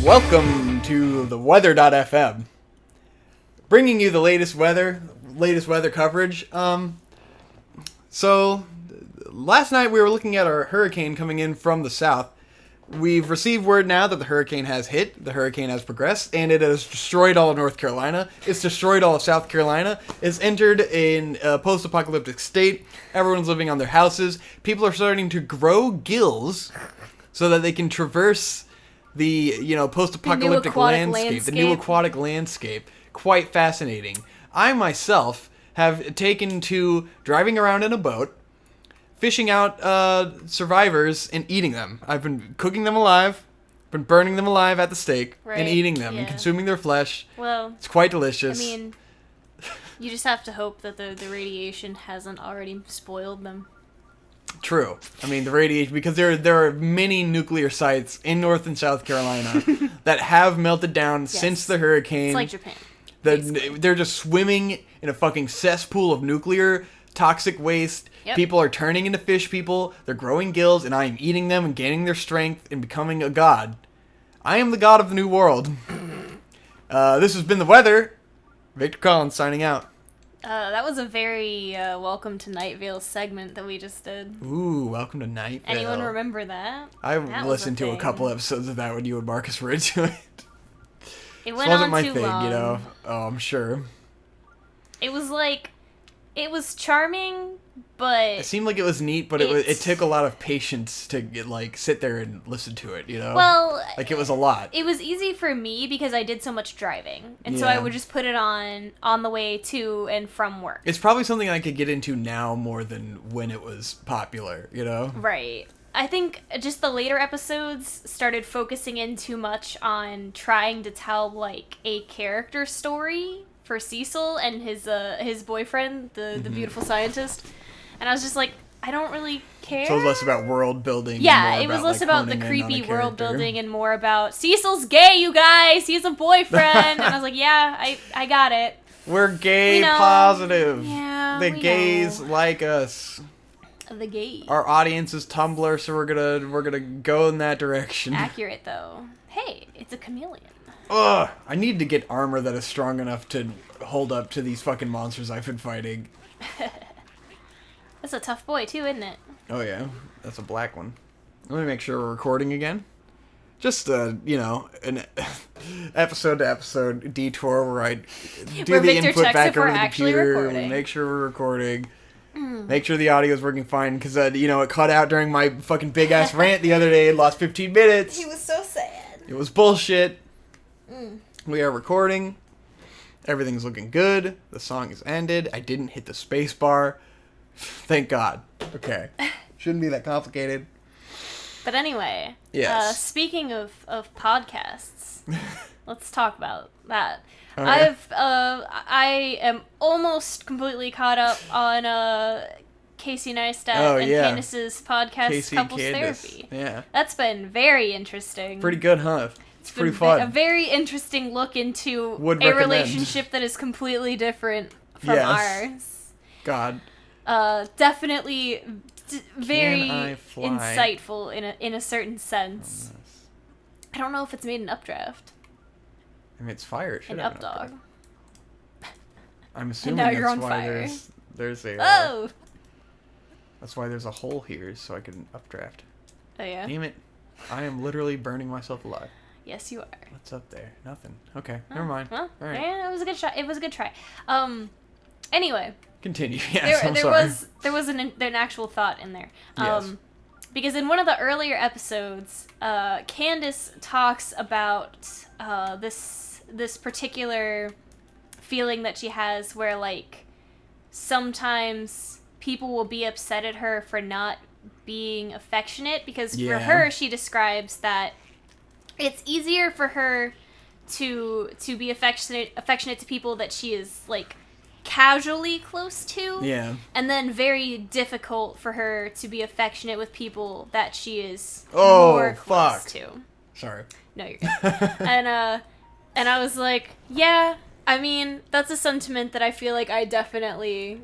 Welcome to the weather.fm, bringing you the latest weather coverage. So last night we were looking at our hurricane coming in from the south. We've received word now that the hurricane has hit, the hurricane has progressed, and it has destroyed all of North Carolina. It's destroyed all of South Carolina. It's entered in a post-apocalyptic state. Everyone's living on their houses. People are starting to grow gills so that they can traverse the, post-apocalyptic landscape, the new aquatic landscape. Quite fascinating. I myself have taken to driving around in a boat, fishing out survivors and eating them. I've been cooking them alive, been burning them alive at the stake, and eating them and consuming their flesh. Well, it's quite delicious. I mean, you just have to hope that the radiation hasn't already spoiled them. True. I mean, the radiation, because there are many nuclear sites in North and South Carolina that have melted down since the hurricane. It's like Japan. They're just swimming in a fucking cesspool of nuclear toxic waste. Yep. People are turning into fish people. They're growing gills, and I am eating them and gaining their strength and becoming a god. I am the god of the new world. This has been the weather. Victor Collins signing out. That was a very Welcome to Night Vale segment that we just did. Ooh, Welcome to Night Vale. Anyone remember that? I listened to a couple episodes of that when you and Marcus were into it. It went on my too thing, long. Oh, I'm sure. It was charming, but it seemed like it was neat, but it took a lot of patience to sit there and listen to it, Well, it was a lot. It was easy for me because I did so much driving, and so I would just put it on the way to and from work. It's probably something I could get into now more than when it was popular, Right. I think just the later episodes started focusing in too much on trying to tell a character story for Cecil and his boyfriend, the beautiful scientist, and I was just like, I don't really care. So it was less about world building. Yeah, it was less about the creepy world building and more about Cecil's gay, you guys. He's a boyfriend, and I was like, yeah, I got it. We're gay positive. Yeah, the gays like us. The gays. Our audience is Tumblr, so we're gonna go in that direction. Accurate though. Hey, it's a chameleon. Ugh, I need to get armor that is strong enough to hold up to these fucking monsters I've been fighting. That's a tough boy too, isn't it? Oh yeah, that's a black one. Let me make sure we're recording again. Just an episode to episode detour where I do where the Victor input checks back if over we're the actually computer, recording. make sure we're recording. Make sure the audio is working fine, because, it cut out during my fucking big-ass rant the other day and lost 15 minutes. He was so sad. It was bullshit. We are recording. Everything's looking good. The song is ended. I didn't hit the space bar. Thank God. Okay. Shouldn't be that complicated. But anyway, yes. Speaking of podcasts, let's talk about that. Okay. I am almost completely caught up on Casey Neistat and Candace's podcast, Casey Couples Candace. Therapy. Yeah. That's been very interesting. Pretty good, huh? It's pretty fun. A very interesting look into Would a recommend. Relationship that is completely different from ours. God. Definitely very fly? insightful in a certain sense. I don't know if it's made an updraft. I mean, it's fire. It should An have updog. I'm assuming And now you're that's on why fire. there's a... Oh! That's why there's a hole here, so I can updraft. Oh, yeah? Damn it. I am literally burning myself alive. Yes, you are. What's up there? Nothing. Okay, never mind. Well, all right. Yeah, it was a good shot. It was a good try. Anyway. Continue. Yes, I'm there sorry. there was an actual thought in there. Yes. Because in one of the earlier episodes, Candace talks about this particular feeling that she has where, sometimes people will be upset at her for not being affectionate, because for her, she describes that it's easier for her to be affectionate to people that she is, casually close to. Yeah. And then very difficult for her to be affectionate with people that she is more close to. Sorry. No, you're good. And I was like, yeah, I mean, that's a sentiment that I feel like I definitely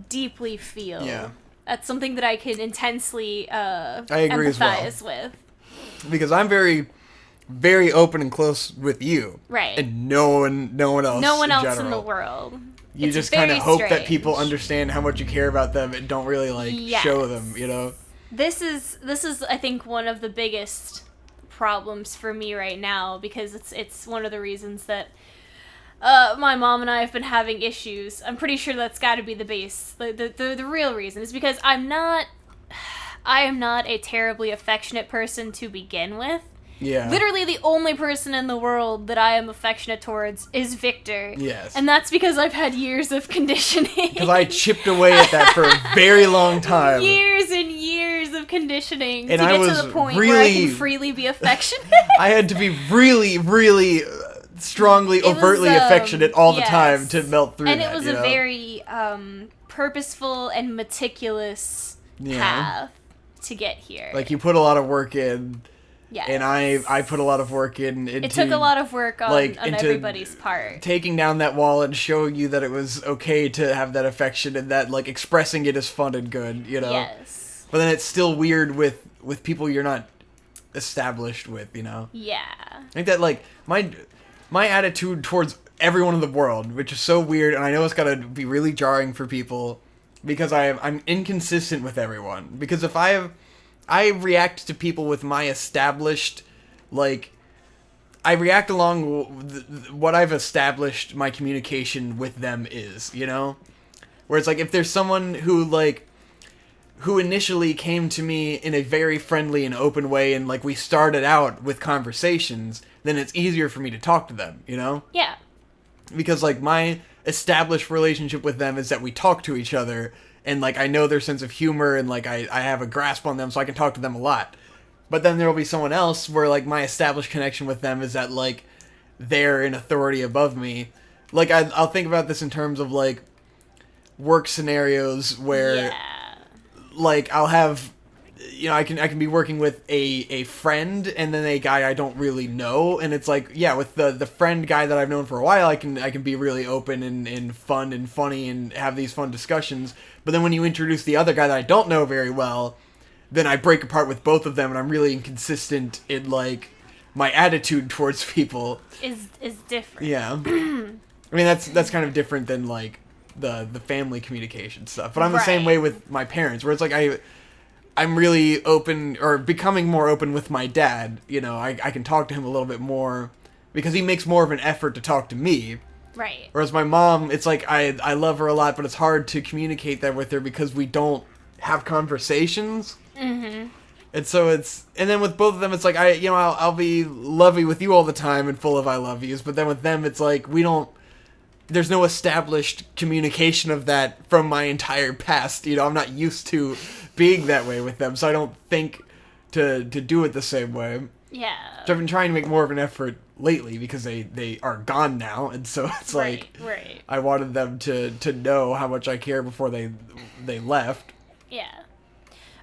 deeply feel. Yeah. That's something that I can intensely I agree empathize with. Because I'm very very open and close with you. Right. And no one else. No one else in general. the world. You It's just kind of very hope that strange. people understand how much you care about them and don't really show them, you know? This is I think one of the biggest problems for me right now, because it's one of the reasons that my mom and I have been having issues. I'm pretty sure that's got to be the base. The real reason is because I am not a terribly affectionate person to begin with. Yeah. Literally the only person in the world that I am affectionate towards is Victor. Yes. And that's because I've had years of conditioning. Because I chipped away at that for a very long time. Years and years of conditioning And to I get was to the point where I can freely be affectionate. I had to be really, really strongly, overtly affectionate all the time to melt through and that. And it was a very purposeful and meticulous path to get here. Like, you put a lot of work in. Yes. And I put a lot of work into... It took a lot of work on everybody's part. Taking down that wall and showing you that it was okay to have that affection and that, like, expressing it is fun and good, you know? Yes. But then it's still weird with people you're not established with, you know? Yeah. I think that, like, my attitude towards everyone in the world, which is so weird, and I know it's gotta be really jarring for people, because I'm inconsistent with everyone. Because if I react to people with my established, like, I react along what I've established my communication with them is, you know? Where it's like, if there's someone who initially came to me in a very friendly and open way, and, like, we started out with conversations, then it's easier for me to talk to them, you know? Yeah. Because, like, my established relationship with them is that we talk to each other, and, like, I know their sense of humor, and, like, I have a grasp on them, so I can talk to them a lot. But then there'll be someone else where, like, my established connection with them is that, like, they're an authority above me. Like, I'll think about this in terms of, like, work scenarios where, like, I'll have... You know, I can be working with a friend and then a guy I don't really know, and it's like, yeah, with the friend guy that I've known for a while, I can be really open and fun and funny and have these fun discussions. But then when you introduce the other guy that I don't know very well, then I break apart with both of them, and I'm really inconsistent in, like, my attitude towards people. Is different. Yeah. I mean, that's kind of different than, like, the family communication stuff. But I'm the same way with my parents, where it's like I'm really open, or becoming more open with my dad. You know, I can talk to him a little bit more because he makes more of an effort to talk to me. Right. Whereas my mom, it's like I love her a lot, but it's hard to communicate that with her because we don't have conversations. Mm-hmm. And so and then with both of them, it's like I'll be lovey with you all the time and full of I love yous, but then with them, it's like there's no established communication of that from my entire past. You know, I'm not used to being that way with them, so I don't think to do it the same way. Yeah. So I've been trying to make more of an effort lately because they are gone now, and so it's like I wanted them to know how much I care before they left. Yeah.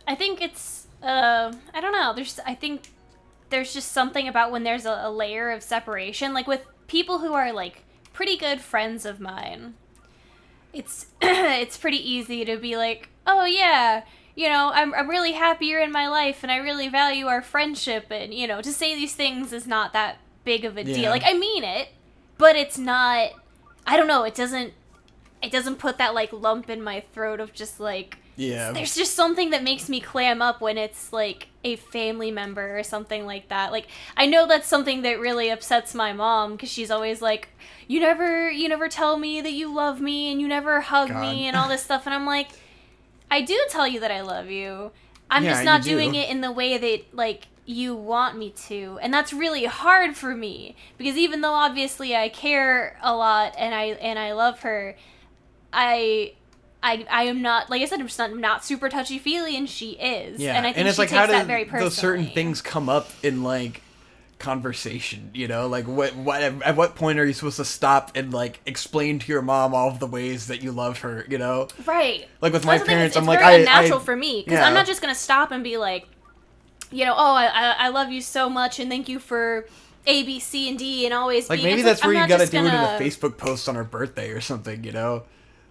I think it's I don't know. I think there's just something about when there's a layer of separation, like with people who are like pretty good friends of mine. It's it's pretty easy to be like, "Oh yeah, you know, I'm really happy you're in my life and I really value our friendship," and, you know, to say these things is not that big of a deal. Like, I mean it, but it's not, I don't know, it doesn't put that, like, lump in my throat of just, like, there's just something that makes me clam up when it's, like, a family member or something like that. Like, I know that's something that really upsets my mom, because she's always like, you never tell me that you love me, and you never hug me, and all this stuff, and I'm like, I do tell you that I love you. I'm just not doing it in the way that, like, you want me to. And that's really hard for me. Because even though obviously I care a lot and I love her, I am not, like I said, I'm just not super touchy-feely, and she is. Yeah. And I think it's she like, takes that very personally. Those certain things come up in, like, conversation, you know? Like, at what point are you supposed to stop and, like, explain to your mom all of the ways that you love her, you know? Right. Like, with my parents, I'm like, it's very unnatural for me, because I'm not just going to stop and be like, you know, oh, I love you so much, and thank you for A, B, C, and D, and always like, being... maybe that's where you gotta do it in a Facebook post on our birthday or something, you know?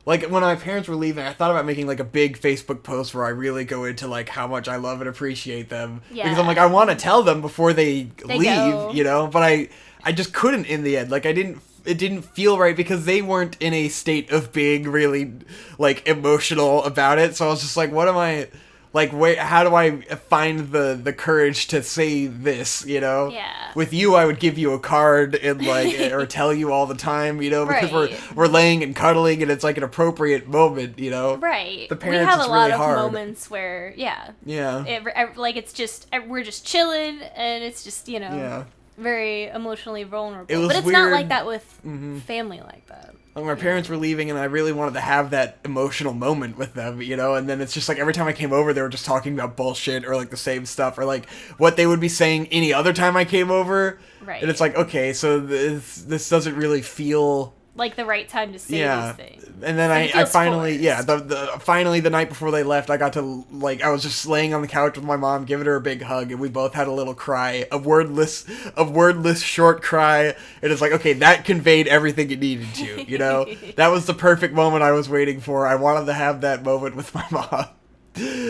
Like, when my parents were leaving, I thought about making, like, a big Facebook post where I really go into, like, how much I love and appreciate them. Yeah. Because I'm like, I want to tell them before they leave, go. you know? But I just couldn't in the end. Like, it didn't feel right because they weren't in a state of being really, like, emotional about it. So I was just like, what am I... Like, wait, how do I find the courage to say this, you know? Yeah. With you, I would give you a card and, like, or tell you all the time, you know? Because we're laying and cuddling and it's, like, an appropriate moment, you know? Right. The parents, we have it's a lot really of hard. moments where, yeah. Yeah. Like, it's just, we're just chilling, and it's just, you know, Yeah. very emotionally vulnerable. It was but it's weird. not like that with family like that. Like, my parents were leaving, and I really wanted to have that emotional moment with them, you know? And then it's just like every time I came over, they were just talking about bullshit or, like, the same stuff or, like, what they would be saying any other time I came over. Right. And it's like, okay, so this doesn't really feel... Like the right time to say these things. And then like I finally, finally the night before they left, I got to, like, I was just laying on the couch with my mom, giving her a big hug, and we both had a little cry, a wordless short cry, and it's like, okay, that conveyed everything it needed to, you know? That was the perfect moment I was waiting for. I wanted to have that moment with my mom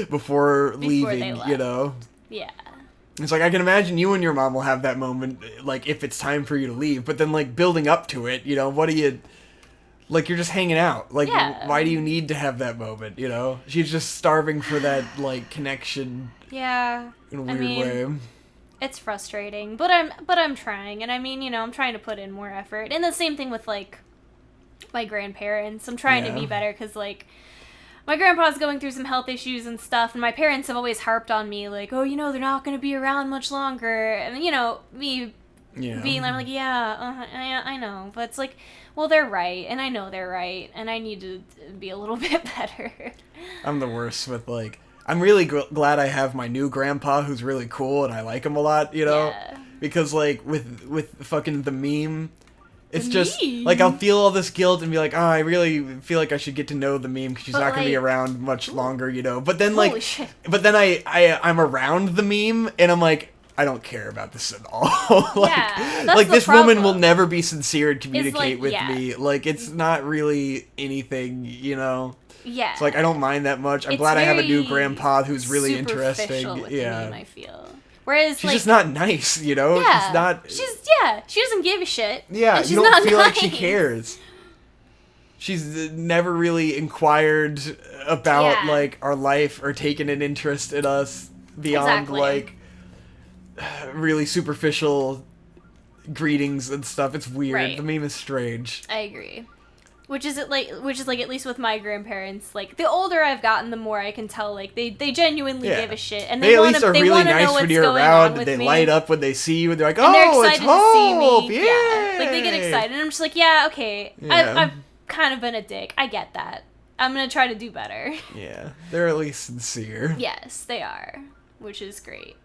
before leaving, you know? Yeah. It's like, I can imagine you and your mom will have that moment, like, if it's time for you to leave. But then, like, building up to it, you know, what do you... Like, you're just hanging out. Like, why do you need to have that moment, you know? She's just starving for that, like, connection. Yeah. In a weird way. It's frustrating. But I'm trying. And I mean, you know, I'm trying to put in more effort. And the same thing with, like, my grandparents. I'm trying to be better because, like... My grandpa's going through some health issues and stuff, and my parents have always harped on me, like, oh, you know, they're not going to be around much longer. And, you know, me being like, I know. But it's like, well, they're right, and I know they're right, and I need to be a little bit better. I'm the worst with, like... I'm really glad I have my new grandpa, who's really cool, and I like him a lot, you know? Yeah. Because, like, with fucking the meme... It's just, like, I'll feel all this guilt and be like, oh, I really feel like I should get to know the meme because she's not going to be around much longer, you know? But then, like, I'm around the meme and I'm like, I don't care about this at all. Like this woman will never be sincere and communicate with me. Like, it's not really anything, you know? Yeah. It's like, I don't mind that much. I'm glad I have a new grandpa who's really interesting. With the meme, I feel. Whereas, she's just not nice, you know? Yeah, she's not... she doesn't give a shit. Yeah, you don't feel like she cares. She's never really inquired about, like, our life or taken an interest in us beyond, like, really superficial greetings and stuff. It's weird. Right. The meme is strange. I agree. Which is at least with my grandparents, like, the older I've gotten, the more I can tell, like, they genuinely give a shit, and they at least are really nice when you're around, and they light up when they see you, and they're like, oh, they're excited to see me. Yeah, like, they get excited, and I'm just like, yeah, okay, I've kind of been a dick, I get that, I'm gonna try to do better. Yeah, they're at least sincere. Yes, they are, which is great.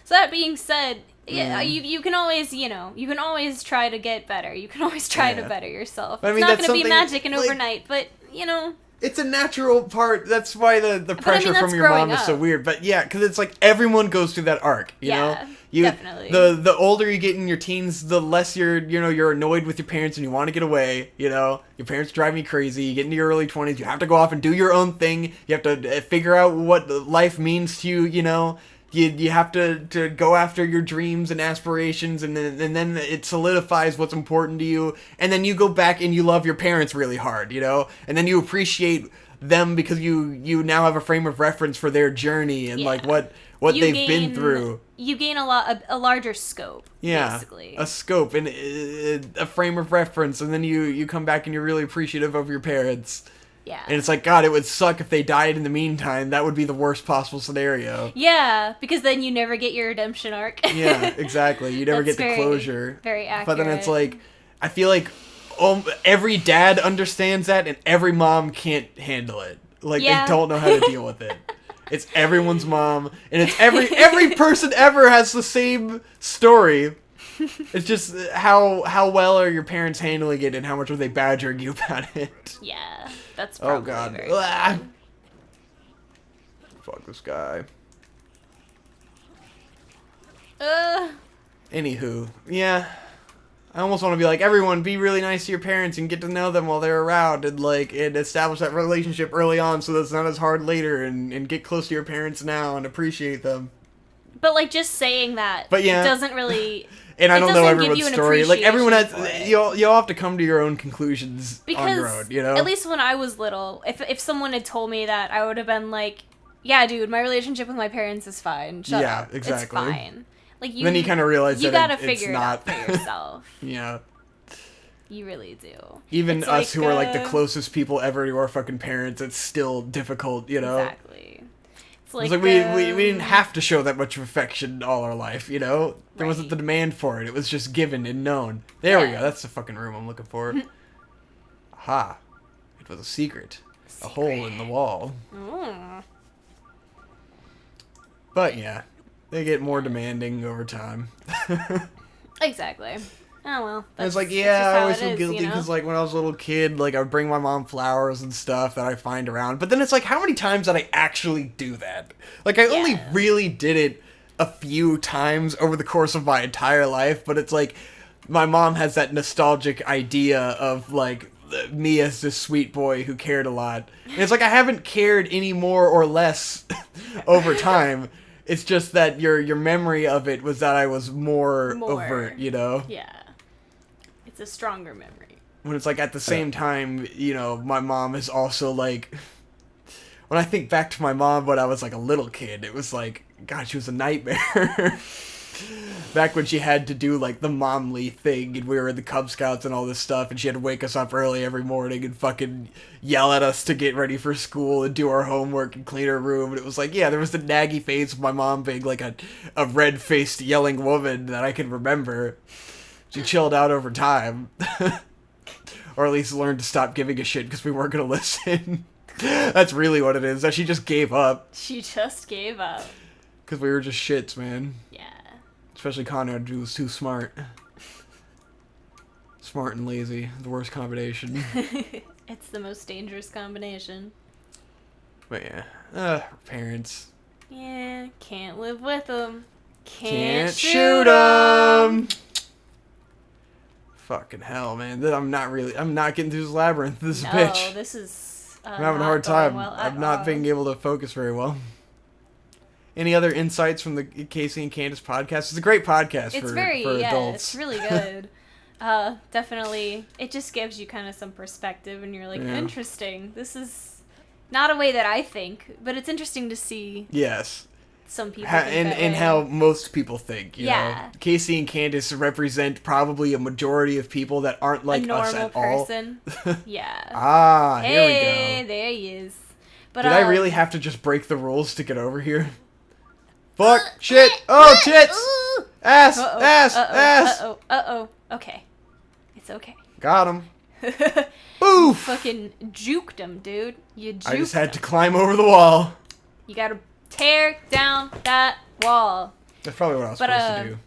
So that being said, you can always, you know, you can always try to get better. You can always try to better yourself. It's not going to be magic and overnight, but, you know. It's a natural part. That's why the pressure from your mom is so weird. But yeah, because it's like everyone goes through that arc, you know? Definitely. The older you get in your teens, the less you're annoyed with your parents and you want to get away, you know? Your parents drive me crazy. You get into your early 20s, you have to go off and do your own thing. You have to figure out what life means to you, you know? You have to go after your dreams and aspirations, and then it solidifies what's important to you, and then you go back and you love your parents really hard, you know, and then you appreciate them because you now have a frame of reference for their journey and like what they've been through. You gain a larger scope. Yeah, basically. A scope and a frame of reference, and then you come back and you're really appreciative of your parents. Yeah. And it's like, God, it would suck if they died in the meantime. That would be the worst possible scenario. Yeah, because then you never get your redemption arc. Yeah, exactly. You never get the closure. Very accurate. But then it's like, I feel like every dad understands that, and every mom can't handle it. Like, they don't know how to deal with it. It's everyone's mom, and it's every person ever has the same story. It's just how well are your parents handling it, and how much are they badgering you about it? Yeah, that's probably very Fuck this guy. Uh. Anywho, yeah. I almost want to be like, everyone, be really nice to your parents and get to know them while they're around, and like, and establish that relationship early on so that it's not as hard later, and get close to your parents now and appreciate them. But like just saying that, but yeah, doesn't really. And I don't know everyone's story. Like everyone has, it. you'll have to come to your own conclusions on your own. You know. At least when I was little, if someone had told me that, I would have been like, "Yeah, dude, my relationship with my parents is fine. Shut up. Yeah, exactly. It's fine." Like then you kind of realize you that gotta figure it out for yourself. Yeah. You really do. Even it's us who are like the closest people ever to our fucking parents, it's still difficult, you know? Exactly. It's like, we didn't have to show that much affection all our life, you know? There wasn't the demand for it. It was just given and known. There we go. That's the fucking room I'm looking for. Aha. It was a secret. A hole in the wall. Mm. But yeah, they get more demanding over time. Exactly. Oh well. It's like, yeah, I always feel guilty because, like, when I was a little kid, like, I would bring my mom flowers and stuff that I find around. But then it's like, how many times did I actually do that? Like, I only really did it a few times over the course of my entire life. But it's like, my mom has that nostalgic idea of, like, me as this sweet boy who cared a lot. And it's like, I haven't cared any more or less over time. It's just that your memory of it was that I was more overt, you know? Yeah. It's a stronger memory. When it's like at the same time, you know, my mom is also like, when I think back to my mom when I was like a little kid, it was like, God, she was a nightmare. Back when she had to do like the momly thing and we were in the Cub Scouts and all this stuff and she had to wake us up early every morning and fucking yell at us to get ready for school and do our homework and clean her room. And it was like, yeah, there was the naggy phase of my mom being like a red-faced yelling woman that I can remember. She chilled out over time. Or at least learned to stop giving a shit because we weren't going to listen. That's really what it is. That she just gave up. She just gave up. Because we were just shits, man. Yeah. Especially Conrad, who was too smart. Smart and lazy. The worst combination. It's the most dangerous combination. But yeah. Parents. Yeah, can't live with them. Can't shoot them! Fucking hell, man. I'm not getting through this labyrinth. This bitch. No, this is I'm having a hard time. I'm not being able to focus very well. Any other insights from the Casey and Candace podcast? It's a great podcast for adults. It's really good. Definitely. It just gives you kind of some perspective and you're like, interesting. This is not a way that I think, but it's interesting to see. Yes. Some people and how most people think, you know. Casey and Candace represent probably a majority of people that aren't like us at all. A normal person. Yeah. Here we go. There he is. But did I really have to just break the rules to get over here? Fuck, shit, oh, tits, ass, ass. Okay. It's okay. Got him. Oof. Fucking juked him, dude. You juked him. I just had to climb over the wall. You gotta tear down that wall. That's probably what I was supposed to do.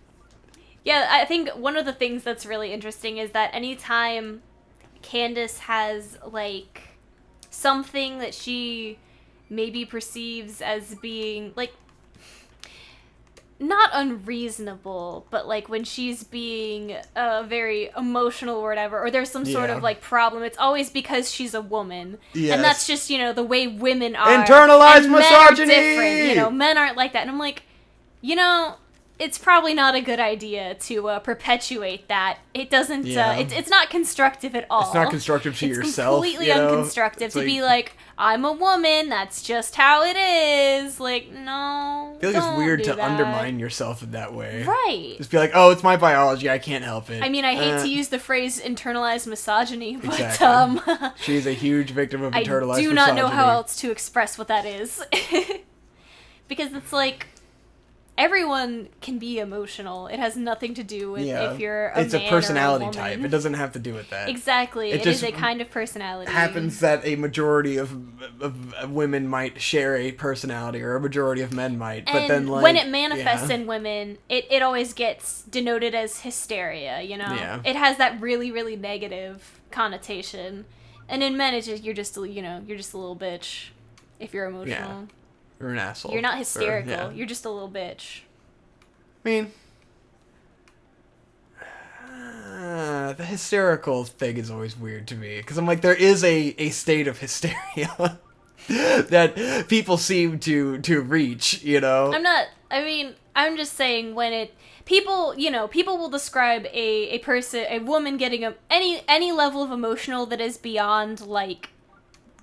Yeah, I think one of the things that's really interesting is that anytime Candace has, like, something that she maybe perceives as being, like, not unreasonable, but, like, when she's being very emotional or whatever, or there's some sort of, like, problem, it's always because she's a woman. Yes. And that's just, you know, the way women are. Internalized misogyny! Men are different, you know, men aren't like that. And I'm like, you know, it's probably not a good idea to perpetuate that. It doesn't, it's not constructive at all. It's not constructive to yourself. It's completely unconstructive to be like, I'm a woman, that's just how it is. Like, no, I feel like it's weird to undermine yourself in that way. Right. Just be like, oh, it's my biology, I can't help it. I mean, I hate to use the phrase internalized misogyny, but, exactly. She's a huge victim of internalized misogyny. I do not know how else to express what that is. Because it's like, everyone can be emotional. It has nothing to do with if you're a man or a woman. It's a personality type. It doesn't have to do with that. Exactly. It is a kind of personality. Happens that a majority of women might share a personality, or a majority of men might. But then, like, when it manifests in women, it always gets denoted as hysteria, you know? Yeah. It has that really, really negative connotation. And in men, it's just, you're just a little bitch if you're emotional. Yeah. You're an asshole. You're not hysterical. You're just a little bitch. I mean, The hysterical thing is always weird to me, because I'm like, there is a state of hysteria that people seem to reach, you know? I'm just saying when people will describe a woman getting any level of emotional that is beyond, like,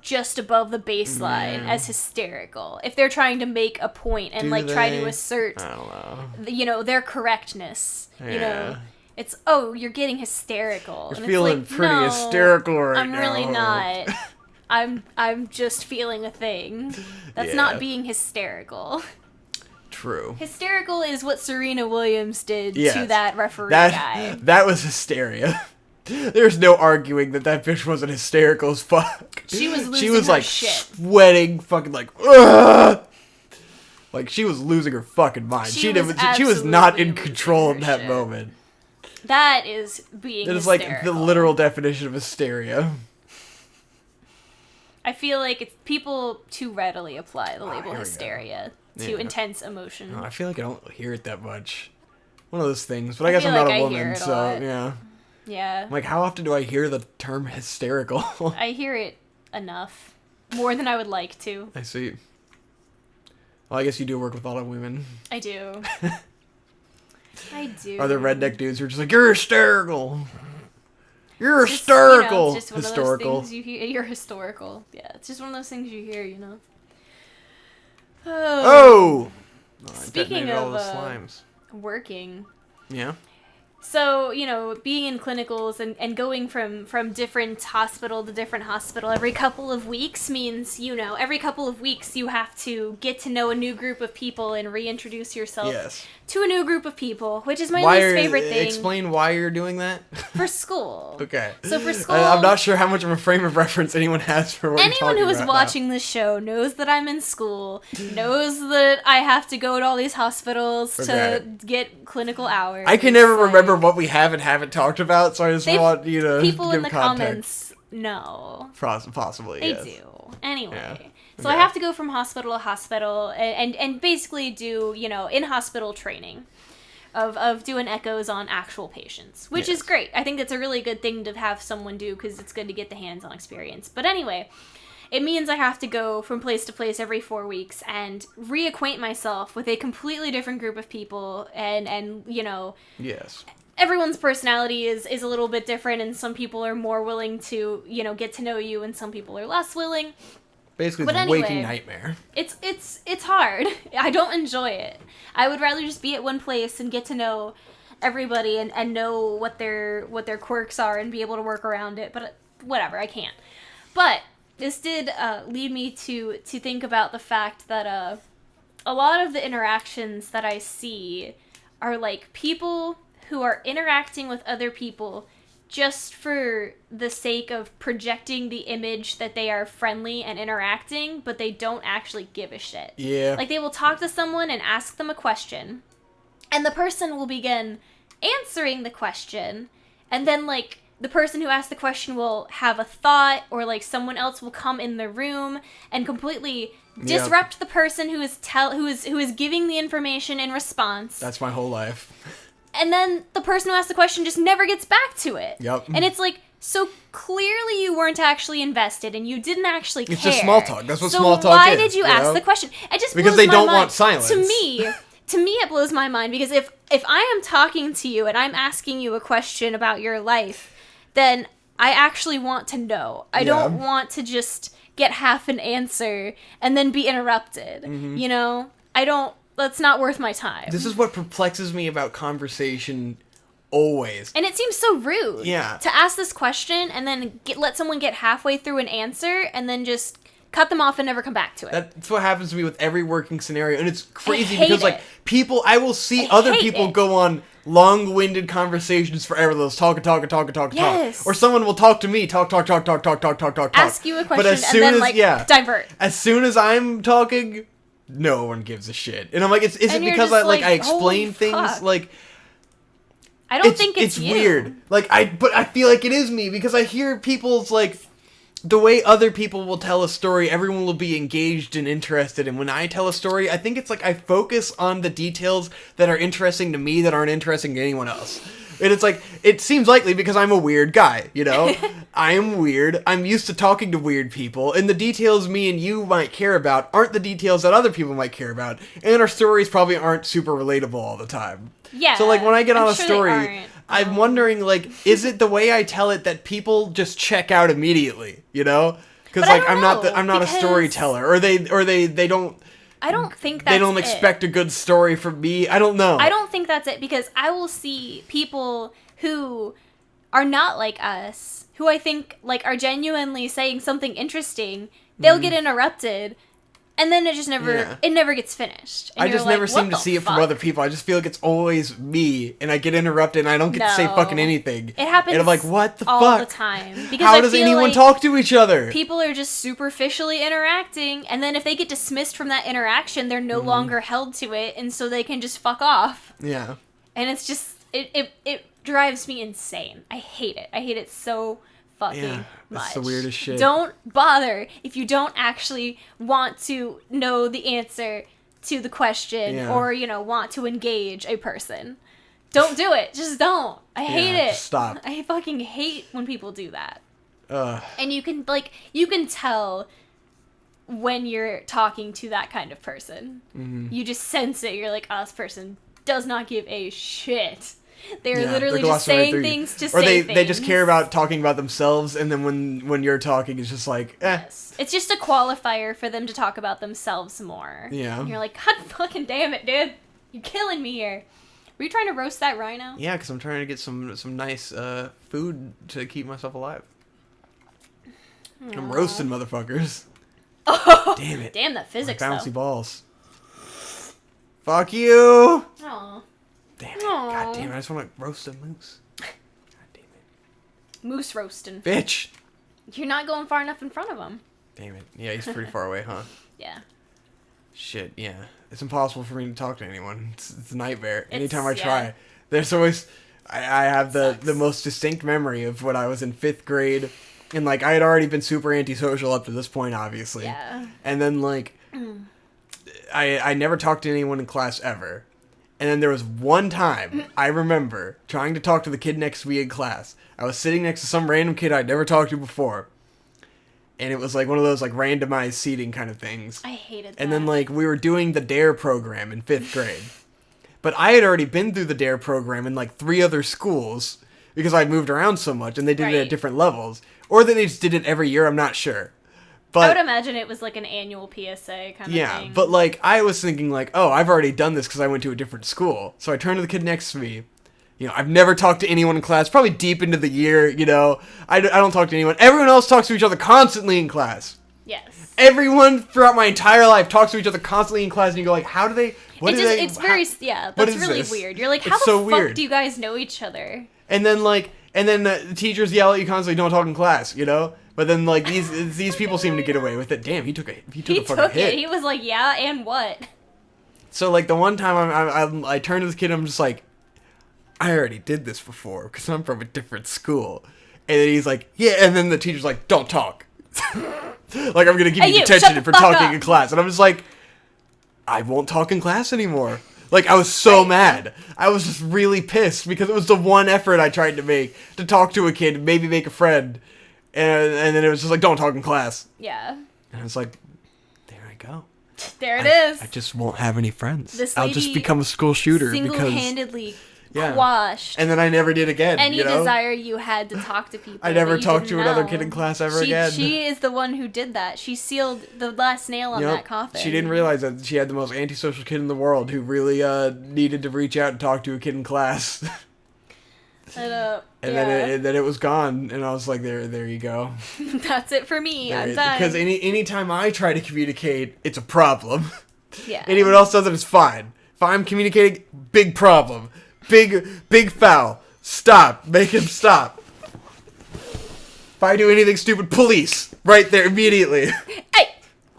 just above the baseline as hysterical. If they're trying to make a point and try to assert, I don't know. you know, their correctness, you know. It's, you're getting hysterical. You're and feeling it's like, pretty no, hysterical right I'm now. really not. I'm just feeling a thing. That's not being hysterical. True. Hysterical is what Serena Williams did to that referee guy. That was hysteria. There's no arguing that bitch wasn't hysterical as fuck. She was losing She was her like shit. sweating, fucking like, ugh! Like she was losing her fucking mind. She was not in control in that moment. That is being hysterical. That is like the literal definition of hysteria. I feel like it's people too readily apply the label hysteria to intense emotion. I feel like I don't hear it that much. One of those things, but I guess I'm not a woman, so yeah. Yeah. Like, how often do I hear the term hysterical? I hear it enough. More than I would like to. I see. Well, I guess you do work with a lot of women. I do. I do. Are there redneck dudes who are just like, you're hysterical? You're hysterical! You know, it's just one historical. Of those things you hear. You're historical. Yeah, it's just one of those things you hear, you know. Oh! Speaking of all the slimes. Working. Yeah. So, you know, being in clinicals and going from different hospital to different hospital every couple of weeks means, you know, every couple of weeks you have to get to know a new group of people and reintroduce yourself to a new group of people, which is my least favorite thing. Explain why you're doing that? For school. Okay. So for school... I'm not sure how much of a frame of reference anyone has for what you're talking about. Anyone who is watching this show knows that I'm in school, knows that I have to go to all these hospitals to get clinical hours. I can never remember what we have and haven't talked about, so I just want you to people give in the context. comments know. Possibly, They yes. do. Anyway. Yeah. So I have to go from hospital to hospital and basically do, you know, in-hospital training of doing echoes on actual patients, which is great. I think that's a really good thing to have someone do because it's good to get the hands-on experience. But anyway, it means I have to go from place to place every 4 weeks and reacquaint myself with a completely different group of people and you know... Yes. Everyone's personality is a little bit different, and some people are more willing to, you know, get to know you, and some people are less willing. Basically, it's a waking nightmare. It's hard. I don't enjoy it. I would rather just be at one place and get to know everybody and know what their quirks are and be able to work around it. But whatever, I can't. But this did lead me to think about the fact that a lot of the interactions that I see are like people who are interacting with other people just for the sake of projecting the image that they are friendly and interacting, but they don't actually give a shit. Yeah. Like, they will talk to someone and ask them a question, and the person will begin answering the question, and then, like, the person who asked the question will have a thought, or, like, someone else will come in the room and completely disrupt the person who is giving the information in response. That's my whole life. And then the person who asked the question just never gets back to it. Yep. And it's like, so clearly you weren't actually invested and you didn't actually care. It's just small talk. That's what small talk is. So why did you ask the question? It just because blows they don't my mind. want silence. To me, it blows my mind because if I am talking to you and I'm asking you a question about your life, then I actually want to know. I don't want to just get half an answer and then be interrupted. Mm-hmm. You know? That's not worth my time. This is what perplexes me about conversation always. And it seems so rude. Yeah. To ask this question and then let someone get halfway through an answer and then just cut them off and never come back to it. That's what happens to me with every working scenario. And it's crazy because, like, I will see other people go on long-winded conversations forever. They'll talk. Yes. Or someone will talk to me, talk. Ask you a question but as soon and then, as, divert. As soon as I'm talking... No one gives a shit. And I'm like, is it because I explain things? Like, I don't think it's you. Weird. Like, but I feel like it is me because I hear people's, like, the way other people will tell a story, everyone will be engaged and interested. And when I tell a story, I think it's like I focus on the details that are interesting to me that aren't interesting to anyone else. And it's like, it seems likely because I'm a weird guy, you know? I am weird. I'm used to talking to weird people, and the details me and you might care about aren't the details that other people might care about, and our stories probably aren't super relatable all the time. Yeah. So, like, when I get on I'm a sure story, they aren't. I'm wondering, like, is it the way I tell it that people just check out immediately, you know? Because, But I like, don't I'm not know, a storyteller, or they don't... I don't think that's They don't expect a good story from me. I don't know. I don't think that's it, because I will see people who are not like us, who I think like are genuinely saying something interesting. They'll get interrupted, and then it just never gets finished. And I you're just like, never seem what to the see it from fuck? other people. I just feel like it's always me, and I get interrupted, and I don't get to say No. fucking anything. It happens and I'm like, what the all fuck? the time. Because How I does feel anyone like talk to each other? people are just superficially interacting, and then if they get dismissed from that interaction, they're no longer held to it, and so they can just fuck off. Yeah. And it's just it drives me insane. I hate it. I hate it so fucking Yeah, much. that's the weirdest shit. Don't bother if you don't actually want to know the answer to the question, or want to engage a person. Don't do it. Just don't. I hate it. Just stop. I fucking hate when people do that. Ugh. And you can tell when you're talking to that kind of person. Mm-hmm. You just sense it. You're like, oh, this person does not give a shit. They're Yeah, literally they're just glossing right saying through you. things to or say they just things. care about talking about themselves, and then when you're talking, it's just like, Yes. It's just a qualifier for them to talk about themselves more. Yeah. And you're like, God fucking damn it, dude. You're killing me here. Were you trying to roast that rhino? Yeah, because I'm trying to get some nice food to keep myself alive. I'm roasting motherfuckers. Oh, Damn it. damn that physics, My bouncy though. balls. Fuck you! Aw. Damn it. Aw. God damn it. I just want to roast a moose. God damn it. Moose roasting. Bitch! You're not going far enough in front of him. Damn it. Yeah, he's pretty far away, huh? Yeah. Shit, yeah. It's impossible for me to talk to anyone. It's a nightmare. Anytime I yeah. try. There's always... I have the Sucks. most distinct memory of when I was in 5th grade. And, like, I had already been super antisocial up to this point, obviously. Yeah. And then, like... I never talked to anyone in class ever. And then there was one time, I remember, trying to talk to the kid next to me in class. I was sitting next to some random kid I'd never talked to before. And it was like one of those like randomized seating kind of things. I hated that. And then like we were doing the DARE program in 5th grade. But I had already been through the DARE program in like 3 other schools because I'd moved around so much and they did it Right. at different levels. Or that they just did it every year, I'm not sure. I But would imagine it was like an annual PSA kind of yeah, thing. but like I was thinking like, oh, I've already done this because I went to a different school. So I turned to the kid next to me. You know, I've never talked to anyone in class, probably deep into the year, you know. I don't talk to anyone. Everyone else talks to each other constantly in class. Yes. Everyone throughout my entire life talks to each other constantly in class, and you go like, how do they... What It do just, they it's how- very, yeah, what that's is really this? weird. You're like, It's how the so fuck weird. do you guys know each other? And then the teachers yell at you constantly, don't talk in class, you know? But then like these people seem to get away with it. Damn, he took a He fucking took hit. it. He was like, yeah, and what? So like the one time I turned to this kid, I'm just like, I already did this before because I'm from a different school. And then he's like, yeah. And then the teacher's like, don't talk. Like I'm gonna give Hey, you you, shut detention the for fuck talking up. in class. And I'm just like, I won't talk in class anymore. Like I was so mad. I was just really pissed because it was the one effort I tried to make to talk to a kid, maybe make a friend. And then it was just like, don't talk in class. Yeah. And I was like, there I go. There it is. I just won't have any friends. This I'll just lady become a school shooter because... Single-handedly Yeah. quashed And then I never did again. any you know? desire you had to talk to people. I never that you talked didn't to another know. kid in class ever again. She is the one who did that. She sealed the last nail on Yep. that coffin. She didn't realize that she had the most antisocial kid in the world who really needed to reach out and talk to a kid in class. And yeah. then it was gone, and I was like, there you go. That's it for me. I'm done. Because anytime I try to communicate, it's a problem. Yeah. Anyone else does it, it's fine. If I'm communicating, big problem. Big foul. Stop. Make him stop. If I do anything stupid, police. Right there, immediately. Hey!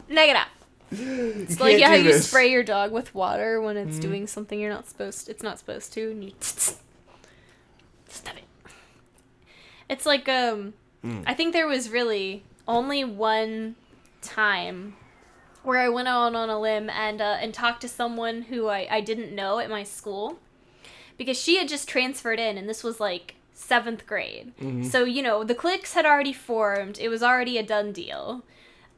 Knock it out. It's like can't how do you this. spray your dog with water when it's doing something it's not supposed to, and you stop it. It's like I think there was really only one time where I went out on a limb and talked to someone who I didn't know at my school, because she had just transferred in, and this was like 7th grade. Mm-hmm. So, you know, the cliques had already formed. It was already a done deal.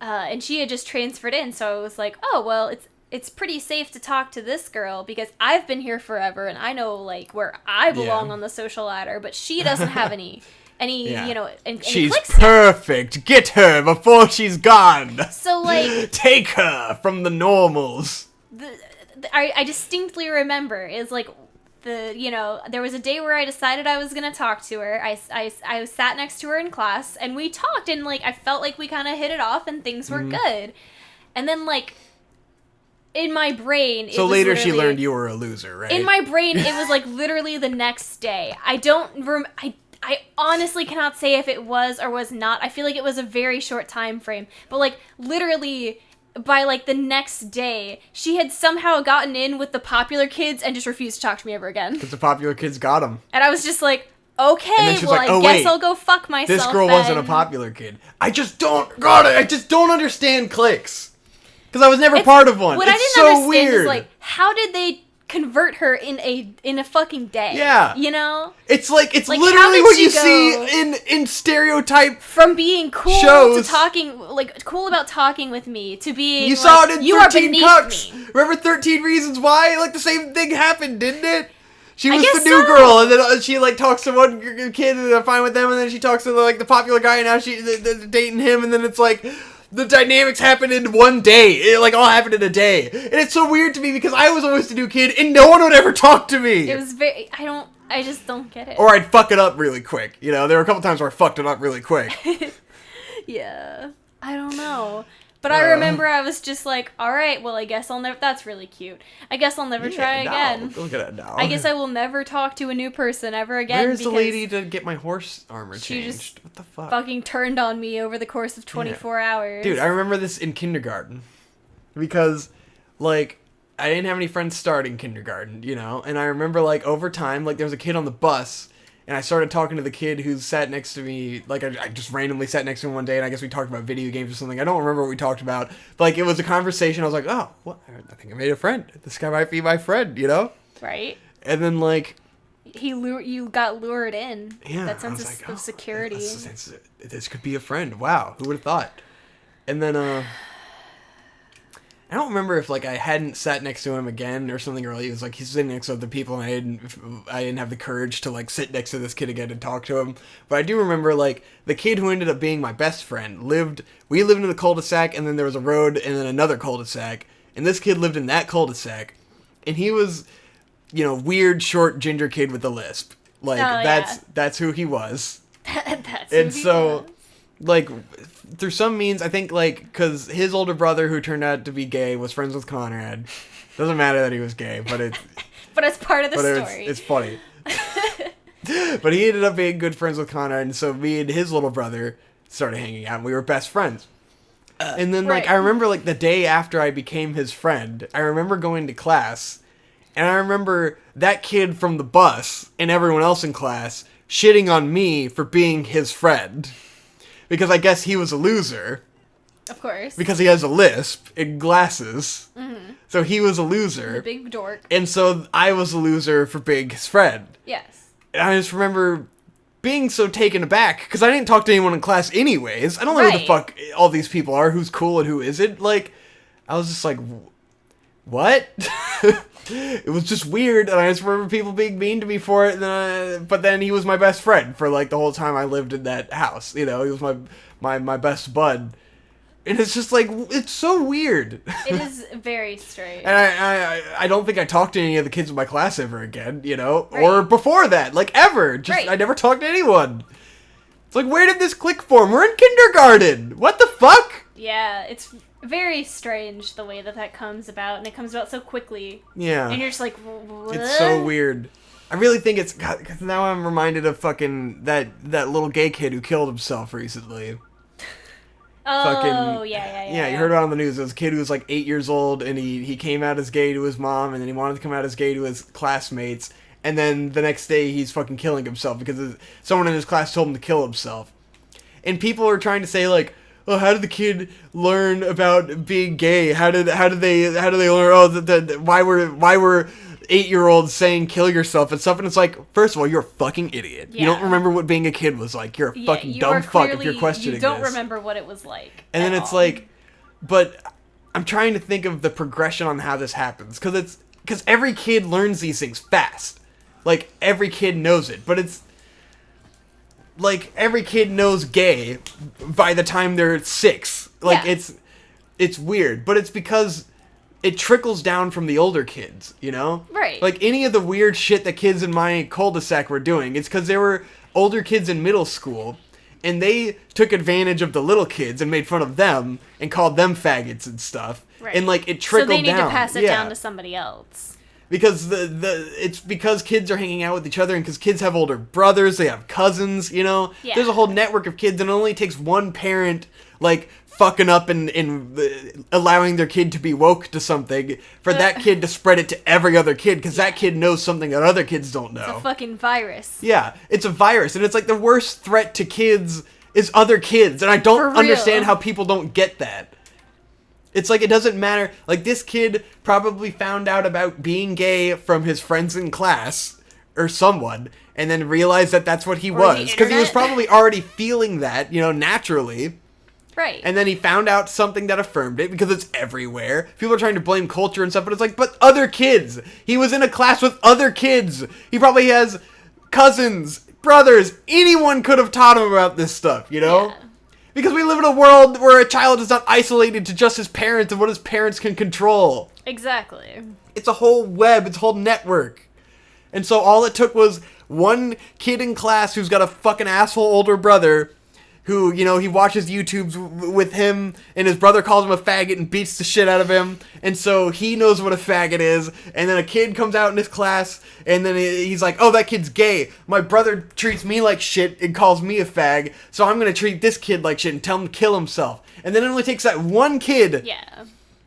And she had just transferred in, so I was like, oh, well, it's pretty safe to talk to this girl because I've been here forever and I know, like, where I belong on the social ladder, but she doesn't have any Yeah. you know, any She's cliques perfect. yet. Get her before she's gone. So, like... Take her from the normals. I distinctly remember is like there was a day where I decided I was gonna talk to her. I sat next to her in class and we talked, and like I felt like we kind of hit it off and things were good. And then like in my brain, so later she learned you were a loser, right? In my brain, it was like literally the next day. I honestly cannot say if it was or was not. I feel like it was a very short time frame, but like literally by like the next day, she had somehow gotten in with the popular kids and just refused to talk to me ever again. Because the popular kids got them. And I was just like, okay, well, like, I guess I'll go fuck myself. This girl then. wasn't a popular kid. I just don't understand cliques. Because I was never part of one. What it's I didn't so understand weird. is like, how did they convert her in a fucking day? Yeah. You know? It's like how literally did what she you go see in stereotype from being cool shows. to talking, like, cool about talking with me to being, You saw it in you are 13 beneath Cucks. me. Remember 13 Reasons Why? Like, the same thing happened, didn't it? She I was guess the new so. girl, and then she, like, talks to one kid, and they're fine with them, and then she talks to, like, the popular guy, and now they're dating him, and then it's, like, the dynamics happen in one day. It, like, all happened in a day. And it's so weird to me, because I was always the new kid, and no one would ever talk to me. It was I just don't get it. Or I'd fuck it up really quick. You know, there were a couple times where I fucked it up really quick. Yeah. I don't know. But I remember I was just like, alright, well, I guess I'll never... That's really cute. I guess I'll never try again. Look at that now. I guess I will never talk to a new person ever again. Where's the lady to get my horse armor changed? Just what the fuck? fucking turned on me over the course of 24 hours. Dude, I remember this in kindergarten. Because, like, I didn't have any friends starting kindergarten, you know? And I remember, like, over time, like, there was a kid on the bus... And I started talking to the kid who sat next to me, like, I just randomly sat next to him one day, and I guess we talked about video games or something. I don't remember what we talked about. But, like, it was a conversation. I was like, oh, well, I think I made a friend. This guy might be my friend, you know? Right. And then, like... You got lured in. Yeah. That sense of security. This could be a friend. Wow. Who would have thought? And then, I don't remember if, like, I hadn't sat next to him again or something, or he was, like, he's sitting next to other people, and I didn't have the courage to, like, sit next to this kid again and talk to him. But I do remember, like, the kid who ended up being my best friend we lived in the cul-de-sac, and then there was a road, and then another cul-de-sac, and this kid lived in that cul-de-sac, and he was, you know, weird, short, ginger kid with a lisp. Like, that's who he was. That's and who he so... was. Like, through some means, I think, like, because his older brother, who turned out to be gay, was friends with Conrad. Doesn't matter that he was gay, but it's... But it's part of the story. It's funny. But he ended up being good friends with Conrad, and so me and his little brother started hanging out, and we were best friends. And then, like, right. I remember, like, the day after I became his friend, I remember going to class, and I remember that kid from the bus and everyone else in class shitting on me for being his friend. Because I guess he was a loser. Of course. Because he has a lisp and glasses. Mm-hmm. So he was a loser. The big dork. And so I was a loser for being his friend. Yes. And I just remember being so taken aback. Because I didn't talk to anyone in class anyways. I don't know who the fuck all these people are. Who's cool and who isn't. Like, I was just like, what? It was just weird, and I just remember people being mean to me for it. But then he was my best friend for like the whole time I lived in that house. You know, he was my best bud, and it's just like it's so weird. It is very strange. And I don't think I talked to any of the kids in my class ever again. You know, or before that, like ever. Just I never talked to anyone. It's like, where did this clique form? We're in kindergarten. What the fuck? Yeah, it's very strange the way that comes about, and it comes about so quickly. Yeah. And you're just like, what? It's so weird. I really think it's... Because now I'm reminded of fucking that little gay kid who killed himself recently. Oh, yeah. Yeah, you heard about it on the news. There was a kid who was like 8 years old, and he came out as gay to his mom, and then he wanted to come out as gay to his classmates, and then the next day he's fucking killing himself because someone in his class told him to kill himself. And people are trying to say, like, oh, how did the kid learn about being gay? How did they learn? Oh, why were 8-year-olds saying kill yourself and stuff, and it's like, first of all, you're a fucking idiot. Yeah. You don't remember what being a kid was like. You're a fucking dumb fuck if you're questioning this. You don't this. remember what it was like. And then it's like, but I'm trying to think of the progression on how this happens, because every kid learns these things fast. Like, every kid knows it, but it's like every kid knows gay by the time they're 6. Like, Yeah. it's weird, but it's because it trickles down from the older kids, you know? Right. Like, any of the weird shit that kids in my cul-de-sac were doing, it's because there were older kids in middle school, and they took advantage of the little kids and made fun of them and called them faggots and stuff. Right. And, like, it trickled down. So they need to pass it down to somebody else. Because it's because kids are hanging out with each other, and because kids have older brothers, they have cousins, you know? Yeah. There's a whole network of kids, and it only takes one parent, like, fucking up and allowing their kid to be woke to something for that kid to spread it to every other kid, because that kid knows something that other kids don't know. It's a fucking virus. Yeah, it's a virus, and it's like the worst threat to kids is other kids, and I For don't real. understand how people don't get that. It's like, it doesn't matter. Like, this kid probably found out about being gay from his friends in class, or someone, and then realized that that's what he was. Because he was probably already feeling that, you know, naturally. Right. And then he found out something that affirmed it, because it's everywhere. People are trying to blame culture and stuff, but it's like, but other kids! He was in a class with other kids! He probably has cousins, brothers, anyone could have taught him about this stuff, you know? Yeah. Because we live in a world where a child is not isolated to just his parents and what his parents can control. Exactly. It's a whole web, it's a whole network. And so all it took was one kid in class who's got a fucking asshole older brother who, you know, he watches YouTubes with him, and his brother calls him a faggot and beats the shit out of him, and so he knows what a faggot is, and then a kid comes out in his class, and then he's like, oh, that kid's gay. My brother treats me like shit and calls me a fag, so I'm gonna treat this kid like shit and tell him to kill himself. And then it only takes that one kid, Yeah.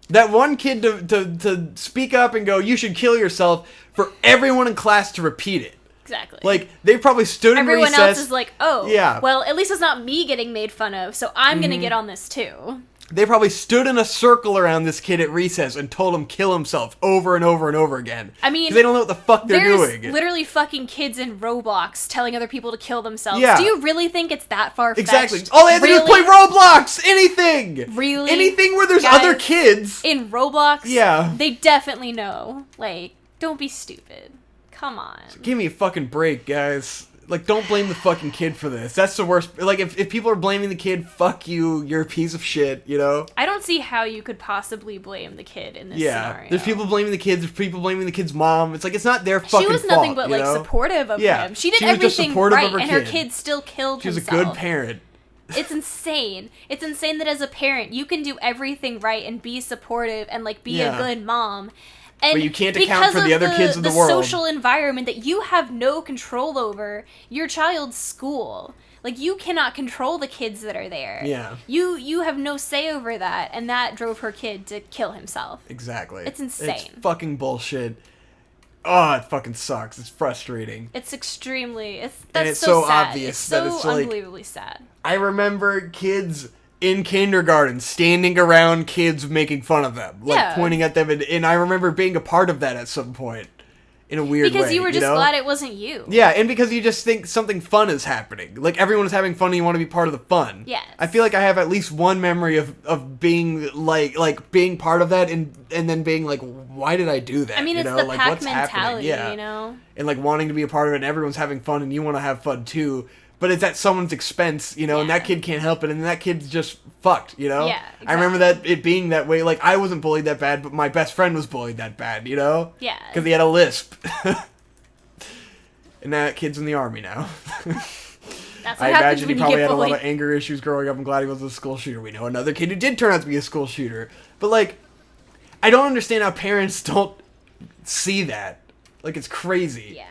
that one kid to speak up and go, you should kill yourself, for everyone in class to repeat it. Exactly. Like, they probably stood in recess. Everyone else is like, oh, Yeah. well, at least it's not me getting made fun of, so I'm gonna get on this too. They probably stood in a circle around this kid at recess and told him kill himself over and over and over again. I mean, 'cause they don't know what the fuck they're There's doing. literally fucking kids in Roblox telling other people to kill themselves. Yeah. Do you really think it's that far-fetched? Exactly. All they have to do is play Roblox! Anything! Really? Anything where there's Guys, other kids. In Roblox? Yeah. They definitely know. Like, don't be stupid. Come on. Give me a fucking break, guys. Like, don't blame the fucking kid for this. That's the worst. Like, if people are blaming the kid, fuck you. You're a piece of shit, you know? I don't see how you could possibly blame the kid in this scenario. There's people blaming the kids. There's people blaming the kid's mom. It's like, it's not their fucking She was fault, nothing but, you like, know? supportive of Yeah. him. She did She was just everything supportive of right, her and her kid. kid still killed She was a himself. good parent. It's insane. It's insane that as a parent, you can do everything right and be supportive and, like, be Yeah. a good mom. And But you can't account for the other kids in the world. The social environment that you have no control over, your child's school. Like, you cannot control the kids that are there. Yeah. You have no say over that, and that drove her kid to kill himself. Exactly. It's insane. It's fucking bullshit. Oh, it fucking sucks. It's frustrating. It's extremely... That's And it's so so sad. obvious It's so that it's, like- unbelievably sad. I remember kids in kindergarten standing around kids making fun of them. Like, Yeah. pointing at them. And I remember being a part of that at some point. In a weird way. Because you were just know? glad it wasn't you. Yeah, and because you just think something fun is happening. Like, everyone is having fun and you want to be part of the fun. Yes. I feel like I have at least one memory of being, like being part of that and then being like, why did I do that? I mean, you it's know? the Like, pack what's happening? mentality, Yeah. you know? And, like, wanting to be a part of it and everyone's having fun and you want to have fun too. But it's at someone's expense, you know, and Yeah. that kid can't help it and that kid's just fucked, you know? Yeah, I remember that it being that way. Like, I wasn't bullied that bad, but my best friend was bullied that bad, you know? Yeah. Because he had a lisp. And that kid's in the army now. That's I what happens imagine he when you probably get had a bullied. lot of anger issues growing up. I'm glad he wasn't a school shooter. We know another kid who did turn out to be a school shooter. But, like, I don't understand how parents don't see that. Like, it's crazy. Yeah.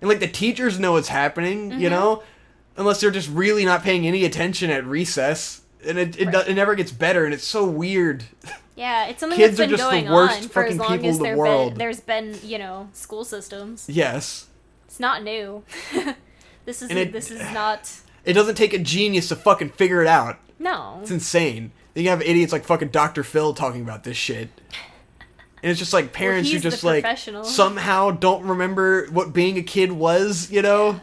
And, like, the teachers know it's happening, you know? Unless they're just really not paying any attention at recess. And it never gets better, and it's so weird. Yeah, it's something Kids that's been are just the going worst on for as fucking long people as in the world. there's been, you know, school systems. Yes. It's not new. This is And this is not. It doesn't take a genius to fucking figure it out. No. It's insane. You have idiots like fucking Dr. Phil talking about this shit. And it's just like parents who he's just the like professional. somehow don't remember what being a kid was, you know?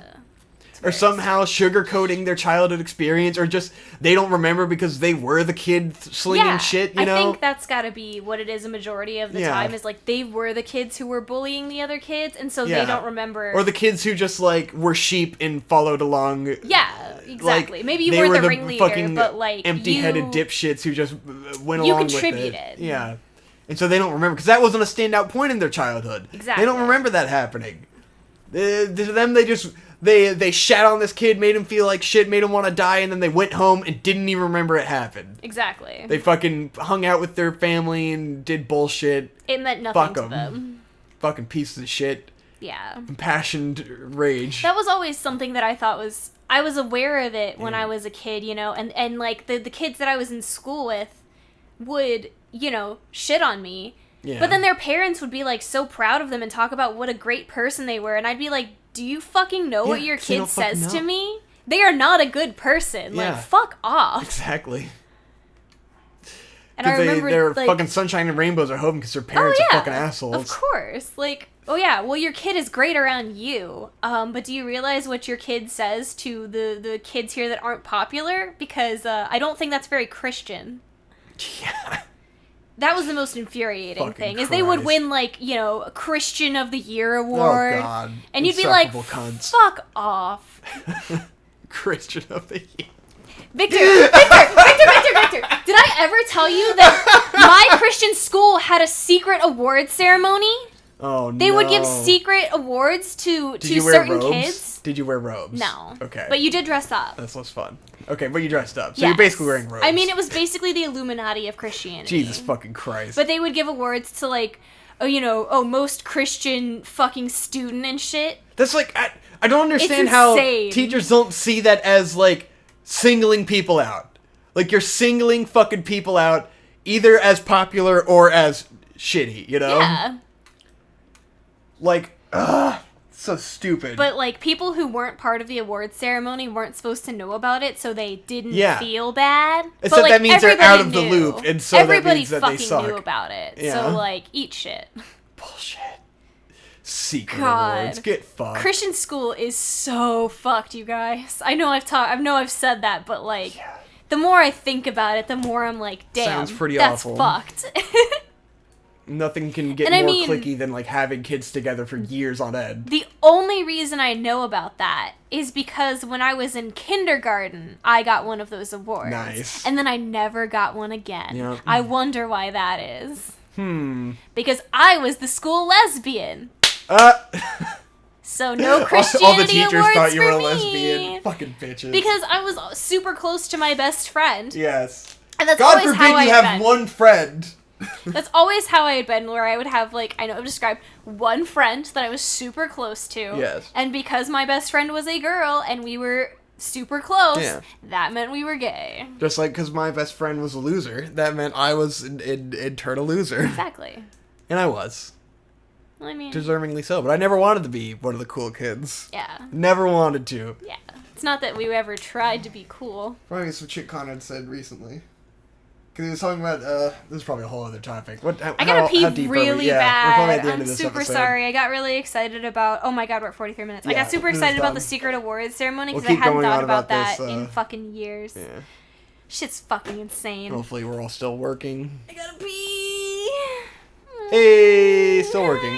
Or somehow sugarcoating their childhood experience, or just they don't remember because they were the kid slinging shit, you know? I think that's gotta be what it is a majority of the time, is like they were the kids who were bullying the other kids, and so they don't remember. Or the kids who just like were sheep and followed along. Yeah, exactly. Like, Maybe you they weren't were the ringleader, but like empty-headed you dipshits who just went along with it. You contributed. Yeah. And so they don't remember, because that wasn't a standout point in their childhood. Exactly. They don't remember that happening. To them, they just... They shat on this kid, made him feel like shit, made him want to die, and then they went home and didn't even remember it happened. Exactly. They fucking hung out with their family and did bullshit. It meant nothing Fuck to 'em. them. Fucking pieces of shit. Yeah. Impassioned rage. That was always something that I thought was... I was aware of it when I was a kid, you know, and like, the kids that I was in school with would, you know, shit on me. Yeah. But then their parents would be, like, so proud of them and talk about what a great person they were, and I'd be like, do you fucking know what your kid says to me? They are not a good person. Yeah. Like, fuck off. Exactly. And I remember, they're like... fucking sunshine and rainbows are home because their parents are fucking assholes. Of course. Like, oh yeah, well, your kid is great around you. But do you realize what your kid says to the kids here that aren't popular? Because I don't think that's very Christian. Yeah. That was the most infuriating Fucking thing, is they would Christ. win, like, you know, a Christian of the Year award. Oh, God. And you'd be like, Insufferable cunts. fuck off. Christian of the Year. Victor! Did I ever tell you that my Christian school had a secret award ceremony? Oh, no. They would give secret awards to you wear certain robes? kids. Did you wear robes? No. Okay. But you did dress up. That's less fun. Okay, but you dressed up. So Yes. you're basically wearing robes. I mean, it was basically the Illuminati of Christianity. Jesus fucking Christ. But they would give awards to, like, oh, you know, most Christian fucking student and shit. That's like, I don't understand It's how insane. teachers don't see that as, like, singling people out. Like, you're singling fucking people out either as popular or as shitty, you know? Yeah. Like, so stupid. But, like, people who weren't part of the award ceremony weren't supposed to know about it, so they didn't feel bad. Except but, like, that means they're everybody out of the knew. loop, and so that everybody means that they fucking suck. knew about it. Yeah. So, like, eat shit. Bullshit. Secret God. awards. Get fucked. Christian school is so fucked, you guys. I know I've said that, but, like, the more I think about it, the more I'm like, damn, Sounds pretty that's awful. fucked. Nothing can get And I more mean- cliquey than, like, having kids together for years on end. The only reason I know about that is because when I was in kindergarten, I got one of those awards. Nice. And then I never got one again. Yep. I wonder why that is. Because I was the school lesbian. So no Christianity All the teachers awards thought you for were a me. lesbian. Fucking bitches. Because I was super close to my best friend. Yes. And that's God always forbid how I you had have been. one friend. That's always how I had been, where I would have, like, I know I've described one friend that I was super close to. Yes. And because my best friend was a girl and we were super close, Yeah. that meant we were gay. Just like because my best friend was a loser, that meant I was in turn a loser. Exactly. And I was. I mean, Deservingly so. But I never wanted to be one of the cool kids. yeah. Never wanted to. Yeah. It's not that we ever tried to be cool. Probably some shit Conrad said recently. Because he was talking about, this is probably a whole other topic. I gotta pee really We're bad. probably at the end I'm of this super episode. sorry. I got really excited about. Oh my god, we're at 43 minutes. I Yeah, got super this is excited about done. the secret awards ceremony We'll because keep I hadn't going thought on about about that this, in fucking years. Yeah. Shit's fucking insane. Hopefully we're all still working. I gotta pee. Hey, still working.